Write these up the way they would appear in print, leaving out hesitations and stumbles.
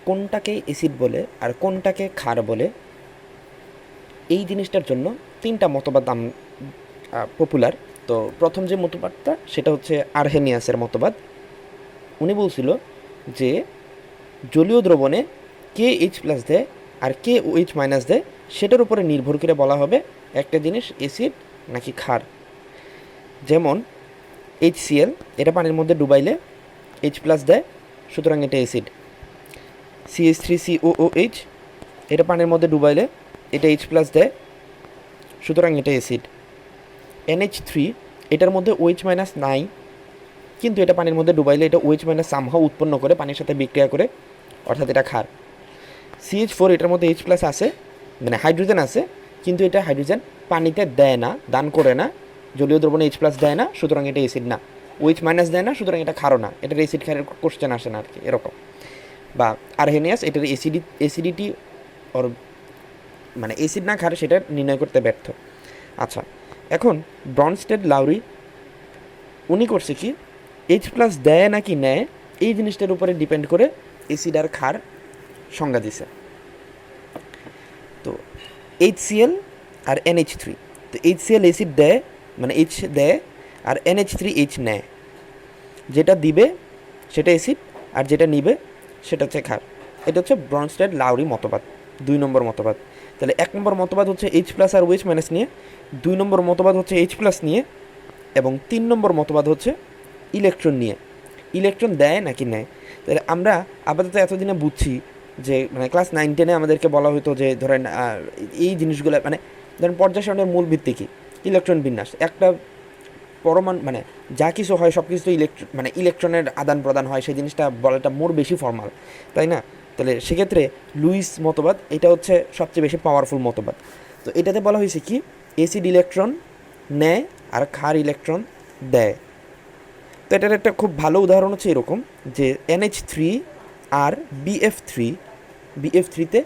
কোনটাকে অ্যাসিড বলে আর কোনটাকে ক্ষার বলে, এই জিনিসটার জন্য তিনটা মতবাদ পপুলার। তো প্রথম যে মতবাদটা সেটা হচ্ছে আর্হেনিয়াসের মতবাদ। উনি বলছিল যে জলীয় দ্রবণে কে এইচ প্লাস দেয় আর কে ও এইচ মাইনাস দেয় সেটার উপরে নির্ভর করে বলা হবে একটা জিনিস অ্যাসিড নাকি ক্ষার। যেমন HCl, এটা পানির মধ্যে ডুবাইলে এইচ প্লাস দেয়, সুতরাং এটা অ্যাসিড। CH3COOH, এটা পানির মধ্যে ডুবাইলে এটা এইচ প্লাস দেয়, সুতরাং এটা অ্যাসিড। NH3, এটার মধ্যে OH মাইনাস নাই, কিন্তু এটা পানির মধ্যে ডুবাইলে এটা OH মাইনাস সামহাও উৎপন্ন করে পানির সাথে বিক্রিয়া করে, অর্থাৎ এটা ক্ষার। CH4, এটার মধ্যে H প্লাস আছে, মানে হাইড্রোজেন আছে, কিন্তু এটা হাইড্রোজেন পানিতে দেয় না, দান করে না, জলীয় দ্রবণে H প্লাস দেয় না, সুতরাং এটা অ্যাসিড না। OH মাইনাস দেয় না, সুতরাং এটা ক্ষারও না, এটার অ্যাসিড ক্ষারের কোশ্চেন আসে না আর কি, এরকম। বা আর্হেনিয়াস, এটার অ্যাসিডিটি ওর মানে অ্যাসিড না ক্ষার সেটা নির্ণয় করতে ব্যর্থ। আচ্ছা, এখন ব্রনস্টেড লাউরি উনি করছে কি, H প্লাস দেয় নাকি নেয় এই জিনিসটার উপরে ডিপেন্ড করে অ্যাসিড আর ক্ষার সংজ্ঞা দিছে। তো HCl আর NH3, তো HCl অ্যাসিড দেয়, মানে H দেয়, আর NH3 H নেয়। যেটা দিবে সেটা অ্যাসিড, আর যেটা নিবে সেটা হচ্ছে ক্ষার। এটা হচ্ছে ব্রনস্টেড লাউরি মতবাদ, 2 নম্বর মতবাদ। তাহলে 1 নম্বর মতবাদ হচ্ছে H প্লাস আর OH মাইনাস নিয়ে, 2 নম্বর মতবাদ হচ্ছে H প্লাস নিয়ে, এবং 3 নম্বর মতবাদ হচ্ছে ইলেকট্রন নিয়ে। ইলেকট্রন দেয় নাকি নেয়। তাহলে আমরা আপাতত এতদিনে বুঝছি যে মানে ক্লাস 9-10-এ আমাদেরকে বলা হতো যে ধরেন এই জিনিসগুলো মানে ধরেন পর্যায় সারণীর মূল ভিত্তি কী, ইলেকট্রন বিন্যাস। একটা পরমাণু মানে যা কিছু হয় সব কিছু মানে ইলেকট্রনের আদান প্রদান হয়, সেই জিনিসটা বলাটা মোর বেশি ফর্মাল, তাই না? তাহলে সেক্ষেত্রে লুইস মতবাদ এটা হচ্ছে সবচেয়ে বেশি পাওয়ারফুল মতবাদ। তো এটাতে বলা হয়েছে কি, অ্যাসিড ইলেকট্রন নেয় আর ক্ষার ইলেকট্রন দেয়। তো এটার একটা খুব ভালো উদাহরণ হচ্ছে এরকম যে NH3 আর BF3তে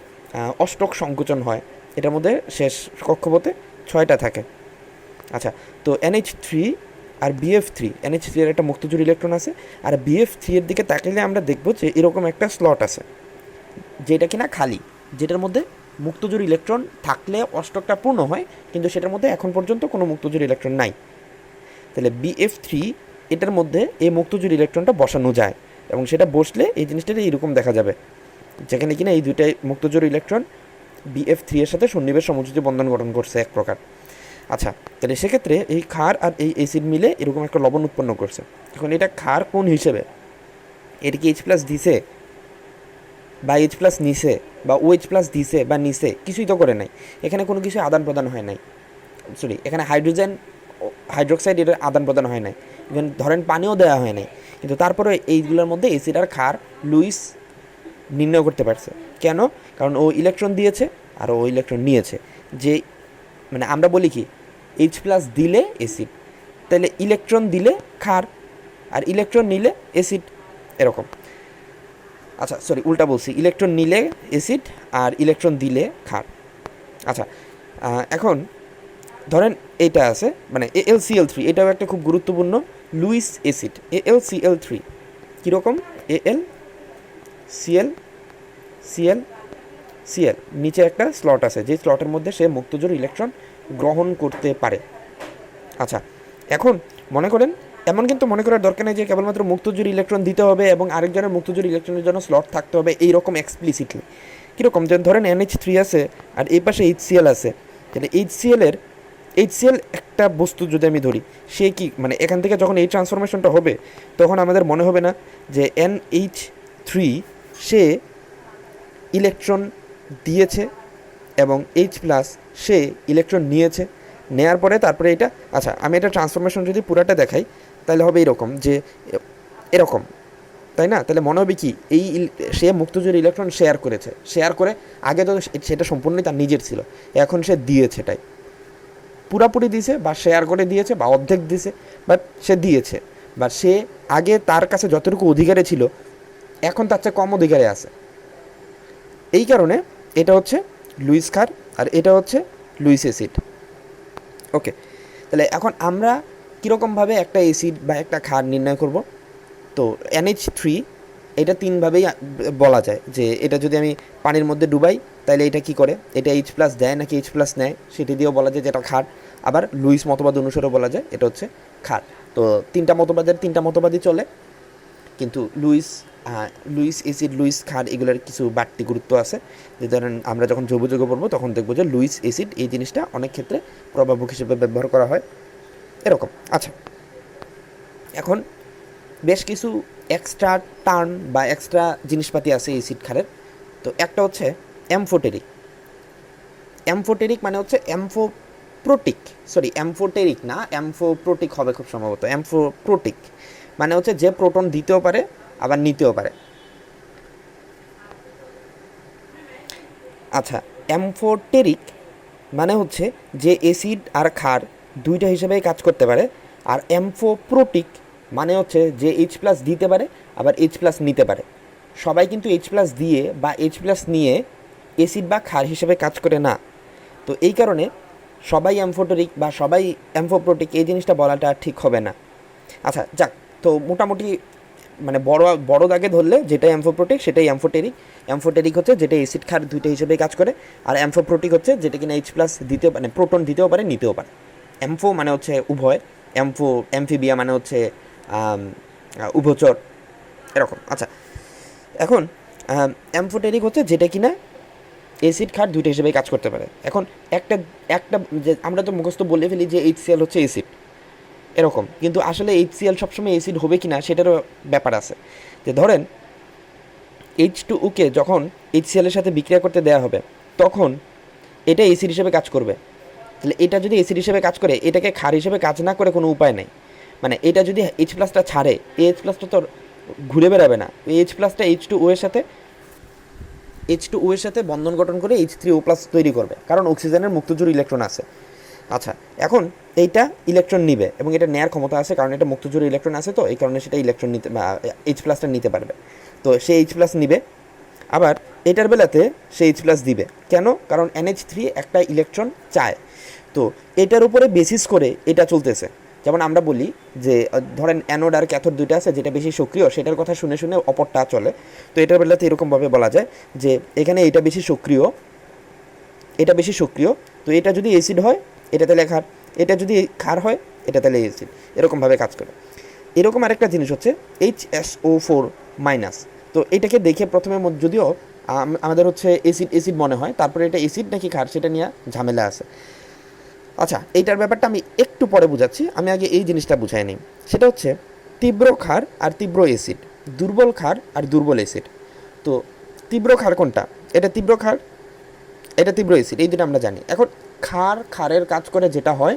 অষ্টক সংকোচন হয়, এটার মধ্যে শেষ কক্ষপথে 6টা থাকে। আচ্ছা, তো NH3 আর BF3, NH3 এর একটা মুক্তজোড় ইলেকট্রন আছে, আর BF3 এর দিকে তাকালে আমরা দেখব যে এরকম একটা স্লট আছে যেটা কিনা খালি, যেটার মধ্যে মুক্তজোড় ইলেকট্রন থাকলে অষ্টকটা পূর্ণ হয়, কিন্তু সেটার মধ্যে এখন পর্যন্ত কোনো মুক্তজোড় ইলেকট্রন নাই। তাহলে BF3 এটার মধ্যে এই মুক্তজোড় ইলেকট্রনটা বসানো যায়, এবং সেটা বসলে এই জিনিসটা এইরকম দেখা যাবে, যেখানে কিনা এই দুইটাই মুক্তজোড় ইলেকট্রন BF3 এর সাথে সন্নিবেশ সমযোজী বন্ধন গঠন করছে এক প্রকার। আচ্ছা, তাহলে সেক্ষেত্রে এই ক্ষার আর এই অ্যাসিড মিলে এরকম একটা লবণ উৎপন্ন করছে। এখন এটা ক্ষার কোন হিসেবে, এটা কি H প্লাস দিছে বা H প্লাস নিছে বা OH প্লাস দিছে বা নিছে, কিছুই তো করে নাই, এখানে কোনো কিছু আদান প্রদান হয় নাই। সরি, এখানে হাইড্রোজেন হাইড্রোক্সাইড এটার আদান প্রদান হয় নাই, ইভেন ধরেন পানিও দেওয়া হয় নাই, কিন্তু তারপরে এইগুলোর মধ্যে অ্যাসিড আর ক্ষার লুইস নির্ণয় করতে পারছে। কেন? কারণ ও ইলেকট্রন দিয়েছে আর ও ইলেকট্রন নিয়েছে। যে মানে আমরা বলি কি, H প্লাস দিলে অ্যাসিড, তাহলে ইলেকট্রন দিলে ক্ষার আর ইলেকট্রন নিলে অ্যাসিড, এরকম। আচ্ছা সরি, উল্টা বলছি, ইলেকট্রন নিলে অ্যাসিড আর ইলেকট্রন দিলে ক্ষার। আচ্ছা, এখন ধরেন এইটা আছে মানে AlCl3, এটাও একটা খুব গুরুত্বপূর্ণ লুইস অ্যাসিড। AlCl3 কীরকম, AlCl নিচে একটা স্লট আছে, যে স্লটের মধ্যে সে মুক্তজোড় ইলেকট্রন গ্রহণ করতে পারে। আচ্ছা, এখন মনে করেন, এমন কিন্তু মনে করার দরকার নেই যে কেবলমাত্র মুক্তজোড় ইলেকট্রন দিতে হবে এবং আরেকজনের মুক্তজোড় ইলেকট্রনের জন্য স্লট থাকতে হবে এইরকম এক্সপ্লিসিটলি। কীরকম, যেন ধরেন NH3 আছে আর এই পাশে HCl আছে, তাহলে HCl একটা বস্তু যদি আমি ধরি, সে কি মানে এখান থেকে যখন এই ট্রান্সফরমেশনটা হবে তখন আমাদের মনে হবে না যে NH3 সে ইলেকট্রন দিয়েছে এবং H প্লাস সে ইলেকট্রন নিয়েছে, নেয়ার পরে তারপরে এটা, আচ্ছা আমি এটা ট্রান্সফরমেশন যদি পুরাটা দেখাই তাহলে হবে এরকম যে এরকম, তাই না? তাহলে মনে হবে কি, এই সে মুক্তজোড় ইলেকট্রন শেয়ার করেছে, শেয়ার করে আগে তো সেটা সম্পূর্ণই তার নিজের ছিল, এখন সে দিয়েছে, তাই পুরাপুরি দিয়েছে বা শেয়ার করে দিয়েছে বা অর্ধেক দিয়েছে, বাট সে দিয়েছে, বা সে আগে তার কাছে যতটুকু অধিকারে ছিল এখন তার চেয়ে কম অধিকারে আছে। এই কারণে এটা হচ্ছে লুইস ক্ষার আর এটা হচ্ছে লুইস অ্যাসিড। ওকে, তাহলে এখন আমরা কীরকমভাবে একটা অ্যাসিড বা একটা ক্ষার নির্ণয় করব? তো NH3 এটা তিনভাবেই বলা যায় যে এটা যদি আমি পানির মধ্যে ডুবাই তাহলে এটা কি করে, এটা এইচ প্লাস দেয় নাকি এইচ প্লাস নেয় সেটি দিয়েও বলা যায় যে এটা ক্ষার। আবার লুইস মতবাদ অনুসারে বলা যায় এটা হচ্ছে ক্ষার। তো তিনটা মতবাদই চলে, কিন্তু লুইস অ্যাসিড, লুইস ক্ষার এগুলোর কিছু বাড়তি গুরুত্ব আছে। যে ধরেন আমরা যখন জৈব যৌগ পড়বো তখন দেখবো যে লুইস অ্যাসিড এই জিনিসটা অনেক ক্ষেত্রে প্রভাবক হিসেবে ব্যবহার করা হয় এরকম। আচ্ছা, এখন বেশ কিছু এক্সট্রা টার্ম বা এক্সট্রা জিনিসপাতি আছে অ্যাসিড ক্ষারের। তো একটা হচ্ছে অ্যামফোটেরিক। অ্যামফোটেরিক মানে হচ্ছে অ্যামফোটেরিক না, অ্যামফোপ্রোটিক হবে খুব সম্ভবত। অ্যামফোপ্রোটিক মানে হচ্ছে যে প্রোটন দিতেও পারে আবার নিতেও পারে। আচ্ছা, অ্যামফোটেরিক মানে হচ্ছে যে অ্যাসিড আর ক্ষার দুইটা হিসেবেই কাজ করতে পারে। আর অ্যামফোপ্রোটিক মানে হচ্ছে যে এইচ প্লাস দিতে পারে আবার এইচ প্লাস নিতে পারে। সবাই কিন্তু এইচ প্লাস দিয়ে বা এইচ প্লাস নিয়ে অ্যাসিড বা ক্ষার হিসেবে কাজ করে না। তো এই কারণে সবাই অ্যামফোটেরিক বা সবাই অ্যামফোপ্রোটিক এই জিনিসটা বলাটা ঠিক হবে না। আচ্ছা যাক, তো মোটামুটি মানে বড় দাগে ধরলে যেটা অ্যামফোপ্রোটিক সেটাই অ্যামফোটেরিক। অ্যামফোটেরিক হচ্ছে যেটা অ্যাসিড ক্ষার দুইটা হিসেবে কাজ করে। আর অ্যামফোপ্রোটিক হচ্ছে যেটা কিনা এইচ প্লাস দিতে মানে প্রোটন দিতেও পারে নিতেও পারে। অ্যামফো মানে হচ্ছে উভয়, অ্যামফিবিয়া মানে হচ্ছে উভচর এরকম। আচ্ছা, এখন অ্যামফোটেরিক হচ্ছে যেটা কিনা অ্যাসিড ক্ষার দুইটা হিসেবে কাজ করতে পারে। এখন একটা একটা যে আমরা তো মুখস্থ বলে ফেলি যে HCl হচ্ছে অ্যাসিড এরকম, কিন্তু আসলে HCl সবসময় অ্যাসিড হবে কি না সেটারও ব্যাপার আছে। যে ধরেন H2O-কে যখন HCl এর সাথে বিক্রিয়া করতে দেওয়া হবে তখন এটা অ্যাসিড হিসেবে কাজ করবে। তাহলে এটা যদি অ্যাসিড হিসেবে কাজ করে, এটাকে ক্ষার হিসেবে কাজ না করে কোনো উপায় নেই। মানে এটা যদি H প্লাসটা ছাড়ে, এই H প্লাসটা তো ঘুরে বেড়াবে না, এই H প্লাসটা H2O এর সাথে বন্ধন গঠন করে H3O প্লাস তৈরি করবে, কারণ অক্সিজেনের মুক্তজোড় ইলেকট্রন আছে। আচ্ছা, এখন এইটা ইলেকট্রন নিবে এবং এটা নেয়ার ক্ষমতা আছে, কারণ এটা মুক্তজোড় ইলেকট্রন আছে, তো এই কারণে সেটা ইলেকট্রন নিতে এইচ প্লাসটা নিতে পারবে। তো সে এইচ প্লাস নিবে, আবার এটার বেলাতে সে এইচ প্লাস দিবে। কেন? কারণ NH3 একটা ইলেকট্রন চায়। তো এটার উপরে বেসিস করে এটা চলতেছে। যেমন আমরা বলি যে ধরেন অ্যানোড আর ক্যাথোড দুইটা আছে, যেটা বেশি সক্রিয় সেটার কথা শুনে শুনে অপরটা চলে। তো এটার বেলাতে এরকমভাবে বলা যায় যে এখানে এটা বেশি সক্রিয়, তো এটা যদি অ্যাসিড হয় এটা তাহলে ক্ষার, এটা যদি ক্ষার হয় এটা তাহলে অ্যাসিড, এরকমভাবে কাজ করে। এরকম আরেকটা জিনিস হচ্ছে HSO4 মাইনাস। তো এটাকে দেখে প্রথমে যদিও আমাদের হচ্ছে অ্যাসিড মনে হয়, তারপরে এটা অ্যাসিড নাকি ক্ষার সেটা নিয়ে ঝামেলা আছে। আচ্ছা, এইটার ব্যাপারটা আমি একটু পরে বুঝাচ্ছি, আমি আগে এই জিনিসটা বুঝাই নিই। সেটা হচ্ছে তীব্র ক্ষার আর তীব্র অ্যাসিড, দুর্বল ক্ষার আর দুর্বল অ্যাসিড। তো তীব্র ক্ষার কোনটা? এটা তীব্র ক্ষার, এটা তীব্র অ্যাসিড, এই দুটো আমরা জানি। এখন ক্ষারের কাজ করে যেটা হয়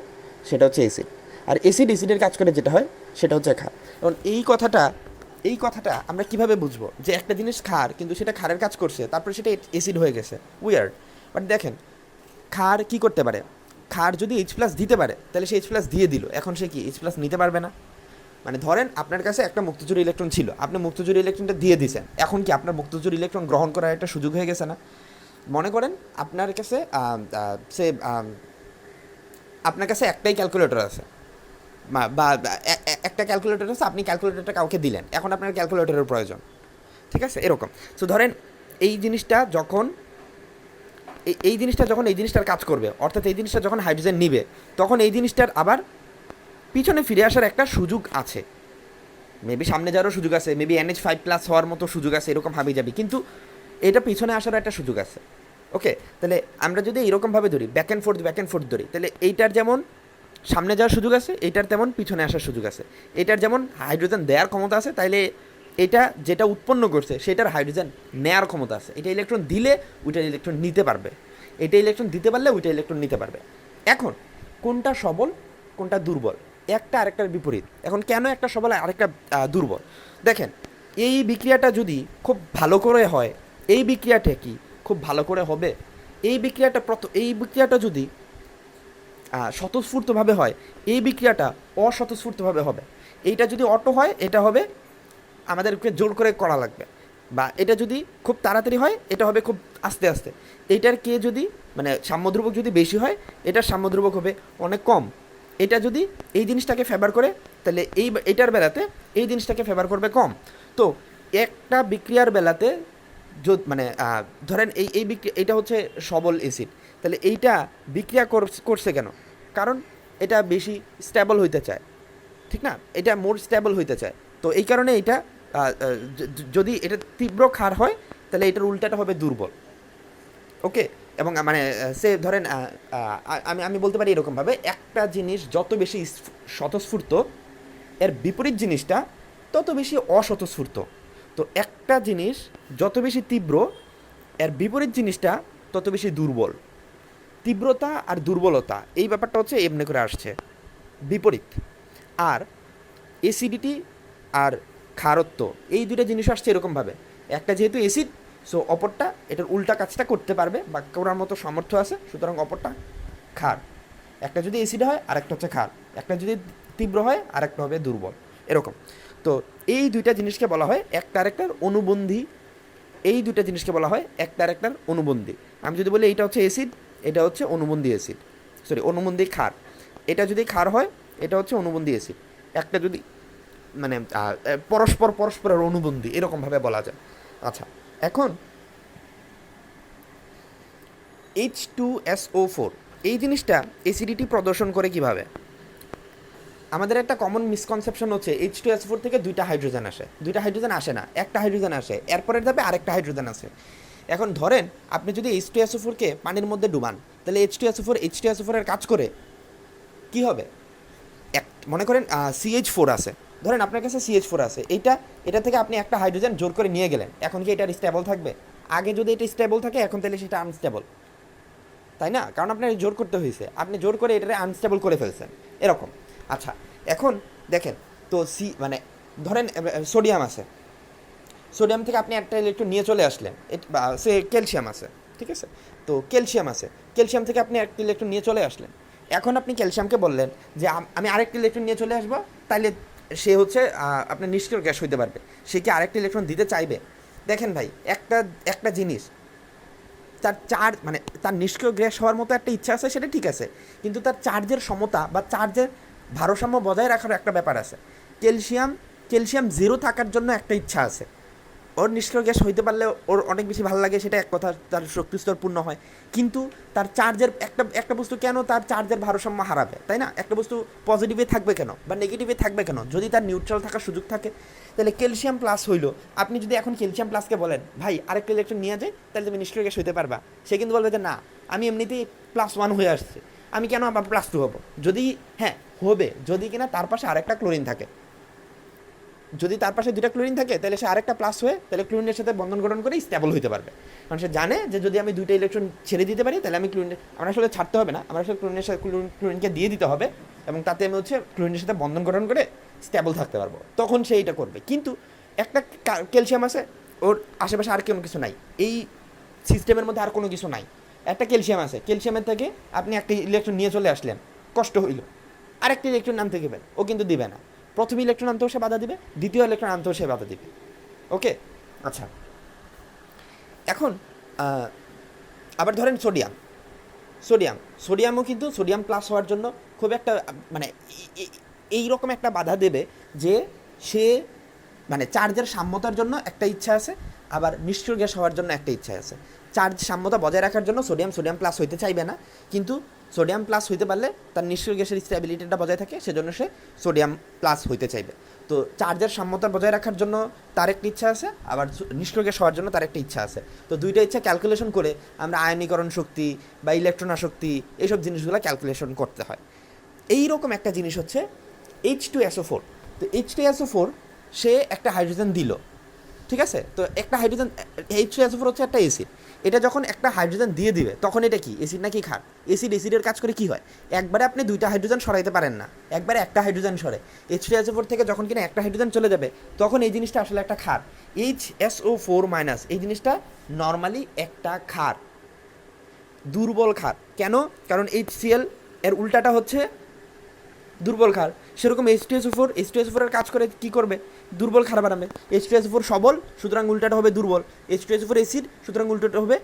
সেটা হচ্ছে অ্যাসিড, আর অ্যাসিডের কাজ করে যেটা হয় সেটা হচ্ছে ক্ষার। এখন এই কথাটা আমরা কিভাবে বুঝবো যে একটা জিনিস ক্ষার কিন্তু সেটা ক্ষারের কাজ করছে তারপরে সেটা অ্যাসিড হয়ে গেছে? উইয়ার্ড। বাট দেখেন, ক্ষার কি করতে পারে? ক্ষার যদি এইচ প্লাস দিতে পারে তাহলে সে এইচ প্লাস দিয়ে দিল, এখন সে কি এইচ প্লাস নিতে পারবে না? মানে ধরেন আপনার কাছে একটা মুক্তজোড় ইলেকট্রন ছিল, আপনি মুক্তজোড় ইলেকট্রনটা দিয়ে দিয়েছেন, এখন কি আপনার মুক্তজোড় ইলেকট্রন গ্রহণ করার একটা সুযোগ হয়ে গেছে না? মনে করেন আপনার কাছে আপনার কাছে একটাই ক্যালকুলেটর আছে, বা একটা ক্যালকুলেটর আছে, আপনি ক্যালকুলেটরটা কাউকে দিলেন, এখন আপনার ক্যালকুলেটরের প্রয়োজন, ঠিক আছে? এরকম। সো ধরেন এই জিনিসটা যখন এই জিনিসটার কাজ করবে, অর্থাৎ এই জিনিসটা যখন হাইড্রোজেন নিবে, তখন এই জিনিসটার আবার পিছনে ফিরে আসার একটা সুযোগ আছে, মেবি সামনে যাওয়ারও সুযোগ আছে, মেবি NH5+ হওয়ার মতো সুযোগ আছে, এরকম ভাবেই যাবি, কিন্তু এটা পিছনে আসারও একটা সুযোগ আছে। ওকে, তাহলে আমরা যদি এরকমভাবে ধরি, ব্যাক অ্যান্ড ফোর্থ ধরি, তাহলে এইটার যেমন সামনে যাওয়ার সুযোগ আছে, এইটার তেমন পিছনে আসার সুযোগ আছে। এটার যেমন হাইড্রোজেন দেওয়ার ক্ষমতা আছে, তাইলে এটা যেটা উৎপন্ন করছে সেটার হাইড্রোজেন নেওয়ার ক্ষমতা আছে। এটা ইলেকট্রন দিলে ওইটার ইলেকট্রন নিতে পারবে, এটা ইলেকট্রন দিতে পারলে ওইটা ইলেকট্রন নিতে পারবে। এখন কোনটা সবল কোনটা দুর্বল, একটা আরেকটার বিপরীত। এখন কেন একটা সবল আরেকটা দুর্বল? দেখেন, এই বিক্রিয়াটা যদি খুব ভালো করে হয়, এই বিক্রিয়াটা কি খুব ভালো করে হবে? এই বিক্রিয়াটা যদি স্বতঃস্ফূর্তভাবে হয়, এই বিক্রিয়াটা অস্বতঃস্ফূর্তভাবে হবে। এইটা যদি অটো হয় এটা হবে আমাদেরকে জোর করে করা লাগবে, বা এটা যদি খুব তাড়াতাড়ি হয় এটা হবে খুব আস্তে আস্তে। এইটার কে যদি মানে সাম্যধ্রুবক যদি বেশি হয়, এটার সাম্যধ্রুবক হবে অনেক কম। এটা যদি এই জিনিসটাকে ফেভার করে তাহলে এটার বেলাতে এই জিনিসটাকে ফেভার করবে কম। তো একটা বিক্রিয়ার বেলাতে মানে ধরেন এই বিক্রিয়া, এটা হচ্ছে সবল অ্যাসিড, তাহলে এইটা বিক্রিয়া করছে কেন? কারণ এটা বেশি স্টেবল হইতে চায়, ঠিক না? এটা মোর স্টেবল হইতে চায়। তো এই কারণে এটা যদি এটা তীব্র ক্ষার হয় তাহলে এটার উল্টাটা হবে দুর্বল। ওকে, এবং মানে সে ধরেন আমি আমি বলতে পারি এরকমভাবে, একটা জিনিস যত বেশি স্বতঃস্ফূর্ত, এর বিপরীত জিনিসটা তত বেশি অস্বতঃস্ফূর্ত। তো একটা জিনিস যত বেশি তীব্র, এর বিপরীত জিনিসটা তত বেশি দুর্বল। তীব্রতা আর দুর্বলতা এই ব্যাপারটা হচ্ছে এমনি করে আসছে বিপরীত। আর অ্যাসিডিটি আর ক্ষারত্ব এই দুটো জিনিস আসছে এরকমভাবে, একটা যেহেতু অ্যাসিড, সো অপরটা এটার উল্টা কাজটা করতে পারবে বা করার মতো সামর্থ্য আছে, সুতরাং অপরটা ক্ষার। একটা যদি অ্যাসিড হয় আর একটা হচ্ছে ক্ষার, একটা যদি তীব্র হয় আর একটা হবে দুর্বল, এরকম। তো এই দুইটা জিনিসকে বলা হয় একটা আরেকটার অনুবন্ধী। এই দুইটা জিনিসকে বলা হয় একটা আরেকটার অনুবন্ধী। আমি যদি বলি এইটা হচ্ছে অ্যাসিড, এটা হচ্ছে অনুবন্ধী অ্যাসিড, সরি অনুবন্ধী ক্ষার। এটা যদি ক্ষার হয় এটা হচ্ছে অনুবন্ধী অ্যাসিড। একটা যদি মানে পরস্পরের অনুবন্ধী এরকমভাবে বলা যায়। আচ্ছা, এখন H2SO4 এই জিনিসটা অ্যাসিডিটি প্রদর্শন করে কিভাবে? আমাদের একটা কমন মিসকনসেপশন হচ্ছে H2SO4 থেকে দুইটা হাইড্রোজেন আসে। দুইটা হাইড্রোজেন আসে না, একটা হাইড্রোজেন আসে, এরপরের ধাপে আরেকটা হাইড্রোজেন আসে। এখন ধরেন আপনি যদি H2SO4-কে পানির মধ্যে ডুবান, তাহলে H2SO4 এর কাজ করে কি হবে? মনে করেন CH4 আছে, ধরেন আপনার কাছে CH4 আছে, এটা থেকে আপনি একটা হাইড্রোজেন জোর করে নিয়ে গেলেন, এখন কি এটা স্টেবল থাকবে? আগে যদি এটা স্টেবল থাকে, এখন তাহলে সেটা আনস্টেবল, তাই না? কারণ আপনার জোর করতে হয়েছে, আপনি জোর করে এটাকে আনস্টেবল করে ফেলছেন, এরকম। আচ্ছা, এখন দেখেন তো মানে ধরেন সোডিয়াম আছে, সোডিয়াম থেকে আপনি একটা ইলেকট্রন নিয়ে চলে আসলেন, সে ক্যালসিয়াম আছে, ঠিক আছে? তো ক্যালসিয়াম আছে, ক্যালসিয়াম থেকে আপনি একটা ইলেকট্রন নিয়ে চলে আসলেন। এখন আপনি ক্যালসিয়ামকে বললেন যে আমি আরেকটা ইলেকট্রন নিয়ে চলে আসবো, তাইলে সে হচ্ছে আপনার নিষ্ক্রিয় গ্যাস হইতে পারবে, সে কি আরেকটা ইলেকট্রন দিতে চাইবে? দেখেন ভাই, একটা জিনিস তার চার্জ মানে তার নিষ্ক্রিয় গ্যাস হওয়ার মতো একটা ইচ্ছা আছে, সেটা ঠিক আছে, কিন্তু তার চার্জের সমতা বা চার্জের ভারসাম্য বজায় রাখার একটা ব্যাপার আছে। ক্যালসিয়াম জিরো থাকার জন্য একটা ইচ্ছা আছে, ওর নিষ্ক্রিয় গ্যাস হইতে পারলে ওর অনেক বেশি ভালো লাগে, সেটা এক কথা, তার শক্তিস্তর পূর্ণ হয়। কিন্তু তার চার্জের একটা বস্তু কেন তার চার্জের ভারসাম্য হারাবে, তাই না? একটা বস্তু পজিটিভে থাকবে কেন বা নেগেটিভে থাকবে কেন যদি তার নিউট্রাল থাকার সুযোগ থাকে? তাহলে ক্যালসিয়াম প্লাস হইলো, আপনি যদি এখন ক্যালসিয়াম প্লাসকে বলেন ভাই আরেকটা ইলেকট্রন নিয়ে যাই, তাহলে তুমি নিষ্ক্রিয় গ্যাস হইতে পারবা, সে কিন্তু বলবে যে না, আমি এমনিতেই +1 হয়ে আসছে, আমি কেন আবার +2 হবো? যদি হ্যাঁ হবে, যদি কিনা তার পাশে আরেকটা ক্লোরিন থাকে। যদি তার পাশে দুটা ক্লোরিন থাকে, তাহলে সে আরেকটা প্লাস হয়ে তাহলে ক্লোরিনের সাথে বন্ধন গঠন করে স্টেবল হতে পারবে। কারণ সে জানে যে যদি আমি দুইটা ইলেকট্রন ছেড়ে দিতে পারি, তাহলে আমি আমার আসলে ছাড়তে হবে না, আমার আসলে ক্লোরিনের সাথে ক্লোরিনকে দিয়ে দিতে হবে, এবং তাতে আমি হচ্ছে ক্লোরিনের সাথে বন্ধন গঠন করে স্টেবল থাকতে পারবো, তখন সে এইটা করবে। কিন্তু একটা ক্যালসিয়াম আছে, ওর আশেপাশে আর কোনো কিছু নাই, এই সিস্টেমের মধ্যে আর কোনো কিছু নাই, একটা ক্যালসিয়াম আছে, ক্যালসিয়ামের থেকে আপনি একটা ইলেকট্রন নিয়ে চলে আসলেন, কষ্ট হইল, আরেকটা ইলেকট্রন আনতে গেবেন, ও কিন্তু দিবে না। প্রথম ইলেকট্রন আনতেও সে বাধা দিবে, দ্বিতীয় ইলেকট্রন আনতেও সে বাধা দিবে। ওকে, আচ্ছা, এখন আবার ধরেন সোডিয়ামও কিন্তু সোডিয়াম প্লাস হওয়ার জন্য খুব একটা মানে এইরকম একটা বাধা দেবে যে সে মানে চার্জের সাম্যতার জন্য একটা ইচ্ছা আছে, আবার নিষ্ক্রিয় গ্যাস হওয়ার জন্য একটা ইচ্ছা আছে। চার্জ সাম্যতা বজায় রাখার জন্য সোডিয়াম প্লাস হইতে চাইবে না, কিন্তু সোডিয়াম প্লাস হইতে পারলে তার নিষ্ক্রিয় গ্যাসের স্টেবিলিটিটা বজায় থাকে, সেজন্য সে সোডিয়াম প্লাস হইতে চাইবে। তো চার্জের সাম্যতা বজায় রাখার জন্য তার একটা ইচ্ছা আছে, আবার নিষ্ক্রিয় গ্যাস হওয়ার জন্য তার একটা ইচ্ছা আছে। তো দুইটা ইচ্ছা ক্যালকুলেশন করে আমরা আয়নীকরণ শক্তি বা ইলেকট্রন আসক্তি এইসব জিনিসগুলো ক্যালকুলেশন করতে হয়। এইরকম একটা জিনিস হচ্ছে H2SO4। তো H2SO4 সে একটা হাইড্রোজেন দিল, ঠিক আছে? তো একটা হাইড্রোজেন, H2SO4 হচ্ছে একটা অ্যাসিড, এটা যখন একটা হাইড্রোজেন দিয়ে দিবে তখন এটা কি অ্যাসিড নাকি ক্ষার? অ্যাসিডের কাজ করে কি হয়, একবারে আপনি দুইটা হাইড্রোজেন সরাইতে পারেন না, একবারে একটা হাইড্রোজেন সরে। H2SO4 থেকে যখন কিনা একটা হাইড্রোজেন চলে যাবে, তখন এই জিনিসটা আসলে একটা ক্ষার। HSO4- এই জিনিসটা নর্মালি একটা ক্ষার, দুর্বল ক্ষার। কেন? কারণ HCl এর উল্টাটা হচ্ছে দুর্বল ক্ষার। সেরকম H2SO4 এর কাজ করে কি করবে? দুর্বল ক্ষার বানাবে। H2SO4 সবল, সুতরাং উল্টাটা হবে দুর্বল। H2SO4 অ্যাসিড, সুতরাং উল্টাটা হবে